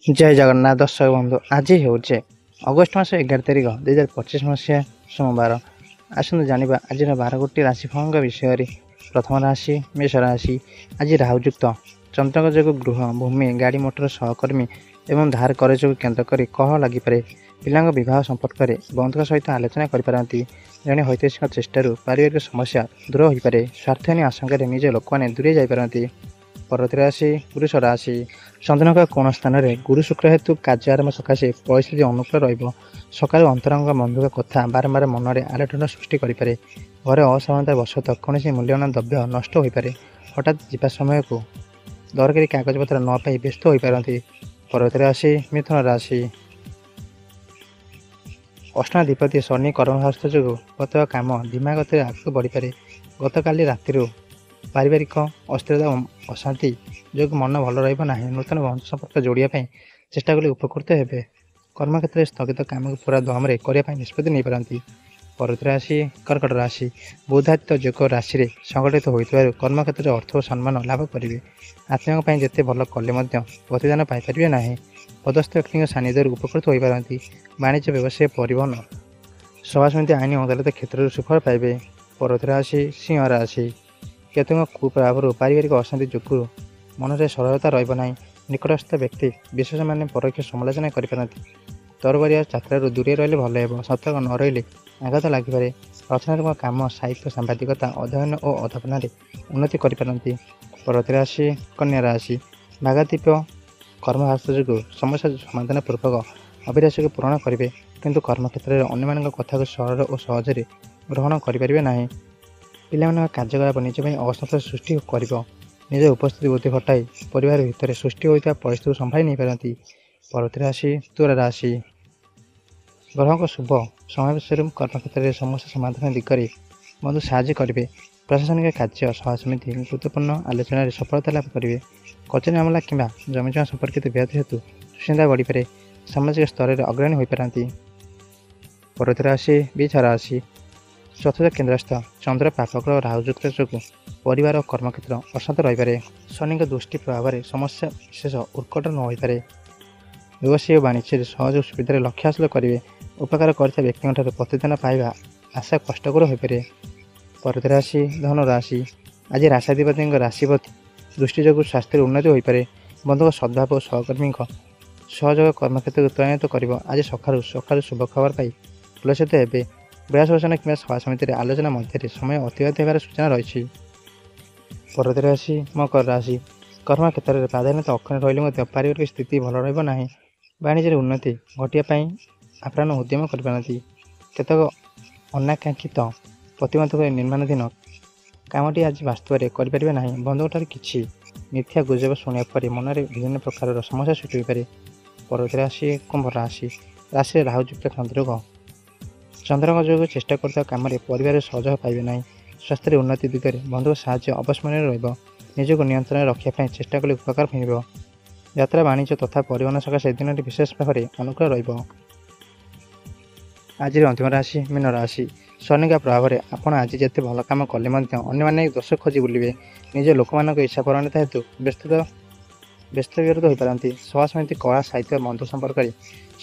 जय जगन्नाथ दर्शक बंधु आज हूँ अगस्ट मास 11 तारिख 2025 मसीहा सोमवार। आसतु जाना आज 12 राशिफल विषय। प्रथम राशि मेष राशि। आज राहुयुक्त चंद्रक जो गृह भूमि गाड़ी मोटर सहकर्मी एवं धार कर जो केन्द्र कर कह लगिपे। पिला बह संपर्क में बंधुओं सहित आलोचना करपारती। जड़े हैतिक चेष्टार पारिवारिक समस्या दूर हो पारे। स्वार्थहीन आशंक निज लोक मैंने दूरे जापारती। परवर्ती राशि पुरुष राशि। चंद्रक कोण स्थान में गुरु शुक्र हेतु कार्य आरंभ सकाशे परिस्थिति अनुकूल रकाल अंतरंग बंधुक कथा बारंबार मन में आलोटन सृष्टि करें। घर असावधानता वशतः कौन मूल्यवान द्रव्य नष्ट हो पारे। हठात जीवा समय को दरकारी कागजपत्र न पाई व्यस्त हो पारती। परवर्ती राशि मिथुन राशि। अष्टाधिपति शनि कर्महस्त जो प्रत्येक कम धीमा गति आगे बढ़ी पारे। गतकाली राति पारिवारिक अस्थिरता अशांति जो मन भल रहा। नूतन बंधु संपर्क जोड़ापी चेष्टा कले उपकृत हे। कर्मक्षेत्र में स्थगित कम को पूरा दम करने निष्पत्ति नहीं पारती। परवर्ती राशि कर्कट राशि। बुधादित्य जोग राशि में संगठित होता कर्मक्षेत्र में अर्थ और सम्मान लाभ करेंगे। आत्मीय जिते भल कले प्रतिदान पाइपर ना। पदस्थ व्यक्ति सानिध्य उपकृत हो पारती। वाणिज्य व्यवसाय परिवहन सभासमिति आईन अदालत क्षेत्र सुफल पाइबे। परवर्ती राशि सिंह राशि। केतुक कुप्रभाव पारिवारिक अशांति जो मन में सरलता रहा। निकटस्थ व्यक्ति विशेष माने परोक्ष समालोचना करें। तरबारिया यात्रा दूरे रही भल हे। सतर्क न रही आघात लगिपे। रचनात्मक कम साहित्य सांबादिकता अध्ययन और अध्यापन उन्नति करपारती। परवर्ती राशि कन्या राशि। भागादीप कर्मशास्त्र जो समस्या समाधान पूर्वक अभिलाषा को पूरण करेंगे किंतु कर्मक्षेत्र में अन्य कथा को सरल और सहजरे ग्रहण करें ना। पिला कार्यकलाप निज असंतोष सृष्टि कर निज उपस्थिति बुद्धि घटाई परिवार भितर सृष्टि होता परिस्थिति संभाली नहीं पारती। परवर्ती राशि तुला राशि। ग्रह शुभ समय कर्मक्षेत्र में समस्या समाधान दिगरे बंधु साहय करेंगे। प्रशासनिक कार्य सभासमिति गुरुत्वपूर्ण आलोचन सफलता लाभ करेंगे। कचेरी मामला कि जमीजमा संपर्कित व्याधि हेतु सुचिंता बढ़ी पारे। सामाजिक स्तर में अग्रणी हो पारती। परवर्ती राशि वृष राशि। चतुर्थ केन्द्रस्थ चंद्र पापग्रह राहुयुक्त जो परिवार और कर्मक्षेत्र अशांत रही। शनि दृष्टि प्रभाव समस्या विशेष उत्कट न हो पारे। व्यवसाय और वाणिज्य सहज सुविधा लक्ष्य हासिल करेंगे। उपकार करता व्यक्ति प्रतिदान पाइबा आशा कष्टकर हो पारे। परवर्ती राशि धनु राशि। आज राशाधिपति राशिपति दृष्टि जो स्वास्थ्य उन्नति हो पारे। बंधुक सद्भाव और सहकर्मी सहयोग कर्मक्षेत्र त्वरान्वित कर। आज सकाल शुभ खबर पाई पुलसित हे। बयासवचन कि सभासमिति आलोचना मध्य समय अतिबाहित होगार सूचना रही। परवर्ती राशि मकर राशि। कर्मक्षेत्र में प्राधान्यता अक्षुण्ण रही पारिवारिक स्थिति भल रहा। वाणिज्य उन्नति घटियापी आप्राण उद्यम करपारती। केतक अनाकांक्षित प्रतिबंधक निर्माणाधीन कामटी आज वास्तव करें ना। बंधुठार कि मिथ्या गुजब शुणा पर मन में विभिन्न प्रकार समस्या सृष्टि हो पारे। परवर्ती राशि कुंभ राशि। राशि राहुयुक्त चंद्रक जो चेष्टा करता कम परिवार सहयोग पाइबे ना। स्वास्थ्य उन्नति दिगरे बंधुक साहय अवस्मरणीय रहा। निजक नियंत्रण रखापी चेष्टा कले उपकार मिल। यात्रा वाणिज्य तथा परिवहन सकाशे दिन विशेष भाव में अनुकूल रहा। आज अंतिम राशि मीन राशि। शनि का प्रभाव में आपड़ आज जिते भल कम कले अन्य दोष खोजी बुलिबे। निज लोक मान इच्छा परिणत हेतु व्यस्त विरत हो पारती। सभासमिति कला साहित्य बंधु संपर्क में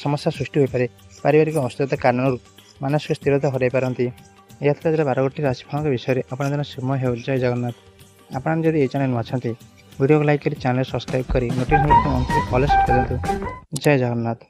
समस्या सृष्टि हो पारे। पारिवारिक अस्थिरता कारण मानसिक स्थिरता हर पारती। यह 12 राशिफल विषय आप समय हो। जय जगन्नाथ। आपड़ जब ये चैनल में अच्छा वीडियो को लाइक कर चैनल सब्सक्राइब कर नोटिफिकेशन ऑन कर जय जगन्नाथ।